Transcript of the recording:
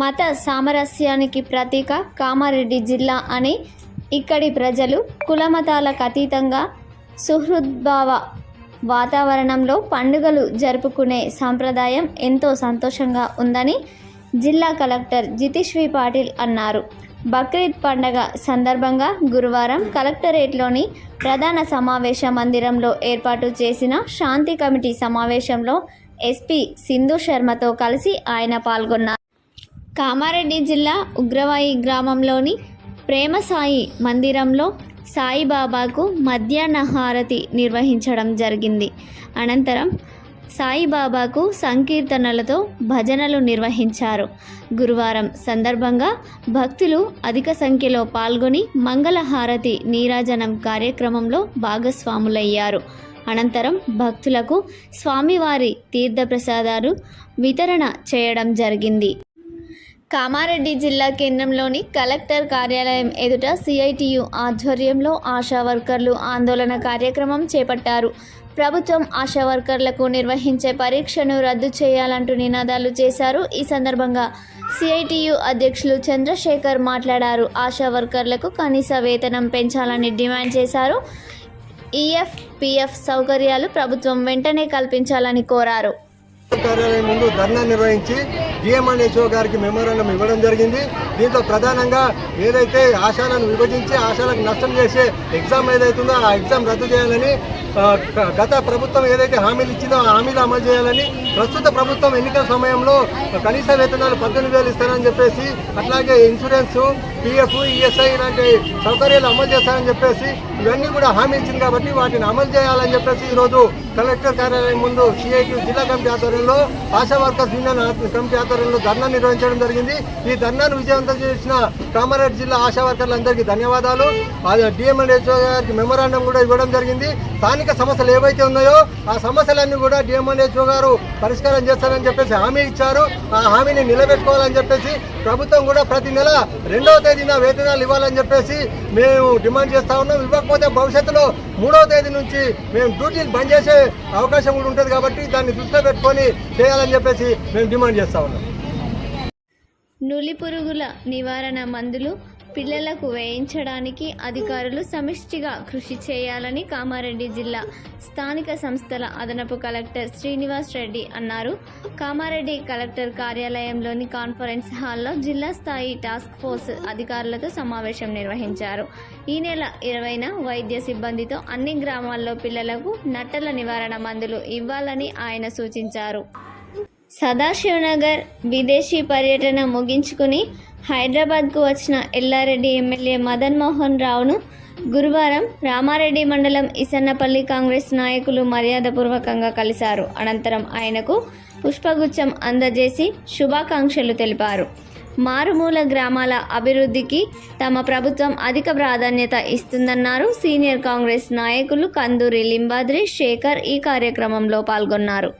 మత సామరస్యానికి ప్రతీక కామారెడ్డి జిల్లా అని ఇక్కడి ప్రజలు కులమతాలకు అతీతంగా సుహృద్భావ వాతావరణంలో పండుగలు జరుపుకునే సంప్రదాయం ఎంతో సంతోషంగా ఉందని జిల్లా కలెక్టర్ జితేశ్వరి పాటిల్ అన్నారు. బక్రీద్ పండగ సందర్భంగా గురువారం కలెక్టరేట్లోని ప్రధాన సమావేశ మందిరంలో ఏర్పాటు చేసిన శాంతి కమిటీ సమావేశంలో ఎస్పీ సింధు శర్మతో కలిసి ఆయన పాల్గొన్నారు. కామారెడ్డి జిల్లా ఉగ్రవాయి గ్రామంలోని ప్రేమసాయి మందిరంలో సాయిబాబాకు మధ్యాహ్న హారతి నిర్వహించడం జరిగింది. అనంతరం సాయిబాబాకు సంకీర్తనలతో భజనలు నిర్వహించారు. గురువారం సందర్భంగా భక్తులు అధిక సంఖ్యలో పాల్గొని మంగళహారతి నీరాజనం కార్యక్రమంలో భాగస్వాములయ్యారు. అనంతరం భక్తులకు స్వామివారి తీర్థప్రసాదాలు వితరణ చేయడం జరిగింది. కామారెడ్డి జిల్లా కేంద్రంలోని కలెక్టర్ కార్యాలయం ఎదుట సిఐటియు ఆధ్వర్యంలో ఆశా వర్కర్లు ఆందోళన కార్యక్రమం చేపట్టారు. ప్రభుత్వం ఆశా వర్కర్లకు నిర్వహించే పరీక్షను రద్దు చేయాలంటూ నినాదాలు చేశారు. ఈ సందర్భంగా సిఐటియు అధ్యక్షులు చంద్రశేఖర్ మాట్లాడారు. ఆశా వర్కర్లకు కనీస వేతనం పెంచాలని డిమాండ్ చేశారు. ఈఎఫ్, పిఎఫ్ సౌకర్యాలు ప్రభుత్వం వెంటనే కల్పించాలని కోరారు. కార్యాలయం ముందు ధర్నా నిర్వహించి డిఎంఎన్హెచ్ఓ గారికి మెమోరాండం ఇవ్వడం జరిగింది. దీంతో ప్రధానంగా ఏదైతే ఆశాలను విభజించి ఆశాలకు నష్టం చేసే ఎగ్జామ్ ఏదైతుందో ఆ ఎగ్జామ్ రద్దు చేయాలని, గత ప్రభుత్వం ఏదైతే హామీలు ఇచ్చిందో ఆ హామీలు అమలు చేయాలని, ప్రస్తుత ప్రభుత్వం ఎన్నికల సమయంలో కనీస వేతనాలు 18,000 ఇస్తారని చెప్పేసి, అట్లాగే ఇన్సూరెన్స్, పిఎఫ్, ఈఎస్ఐ ఇలాంటి సౌకర్యాలు అమలు చేస్తారని చెప్పేసి ఇవన్నీ కూడా హామీ ఇచ్చింది కాబట్టి వాటిని అమలు చేయాలని చెప్పేసి ఈరోజు కలెక్టర్ కార్యాలయం ముందు సిఐటియు జిల్లా కమిటీ ఆధ్వర్యంలో ఆశా వర్కర్స్ యూనియన్ కమిటీ ఆధ్వర్యంలో ధర్నా నిర్వహించడం జరిగింది. ఈ ధర్నాను విజయవంతం చేసిన కామారెడ్డి జిల్లా ఆశా వర్కర్లందరికీ ధన్యవాదాలు. డిఎంఎన్హెచ్ఓ గారికి మెమోరాండం కూడా ఇవ్వడం జరిగింది. స్థానిక సమస్యలు ఏవైతే ఉన్నాయో ఆ సమస్యలన్నీ కూడా డిఎంఎన్హెచ్ఓ గారు పరిష్కారం చేస్తారని చెప్పేసి హామీ ఇచ్చారు. ఆ హామీని నిలబెట్టుకోవాలని చెప్పేసి ప్రభుత్వం కూడా ప్రతి నెల 2వ తేదీన వేతనాలు ఇవ్వాలని చెప్పేసి మేము డిమాండ్ చేస్తా ఉన్నాం. ఇవ్వకపోతే భవిష్యత్తులో 3వ తేదీ నుంచి మేము డ్యూటీలు బంద్ చేసే అవకాశం కూడా ఉంటుంది కాబట్టి దాన్ని దృష్టిలో పెట్టుకొని చేయాలని చెప్పేసి మేము డిమాండ్ చేస్తా ఉన్నాం. నులిపురుగుల నివారణ మందులు పిల్లలకు వేయించడానికి అధికారులు సమిష్టిగా కృషి చేయాలని కామారెడ్డి జిల్లా స్థానిక సంస్థల అదనపు కలెక్టర్ శ్రీనివాస్ రెడ్డి అన్నారు. కామారెడ్డి కలెక్టర్ కార్యాలయంలోని కాన్ఫరెన్స్ హాల్లో జిల్లా స్థాయి టాస్క్ ఫోర్స్ అధికారులతో సమావేశం నిర్వహించారు. ఈ నెల 20న వైద్య సిబ్బందితో అన్ని గ్రామాల్లో పిల్లలకు నట్టల నివారణ మందులు ఇవ్వాలని ఆయన సూచించారు. సదాశివనగర్ విదేశీ పర్యటన ముగించుకుని హైదరాబాద్కు వచ్చిన ఎల్లారెడ్డి ఎమ్మెల్యే మదన్ మోహన్ రావును గురువారం రామారెడ్డి మండలం ఇసన్నపల్లి కాంగ్రెస్ నాయకులు మర్యాదపూర్వకంగా కలిశారు. అనంతరం ఆయనకు పుష్పగుచ్చం అందజేసి శుభాకాంక్షలు తెలిపారు. మారుమూల గ్రామాల అభివృద్ధికి తమ ప్రభుత్వం అధిక ప్రాధాన్యత ఇస్తుందన్నారు. సీనియర్ కాంగ్రెస్ నాయకులు కందూరి లింబాద్రి, శేఖర్ ఈ కార్యక్రమంలో పాల్గొన్నారు.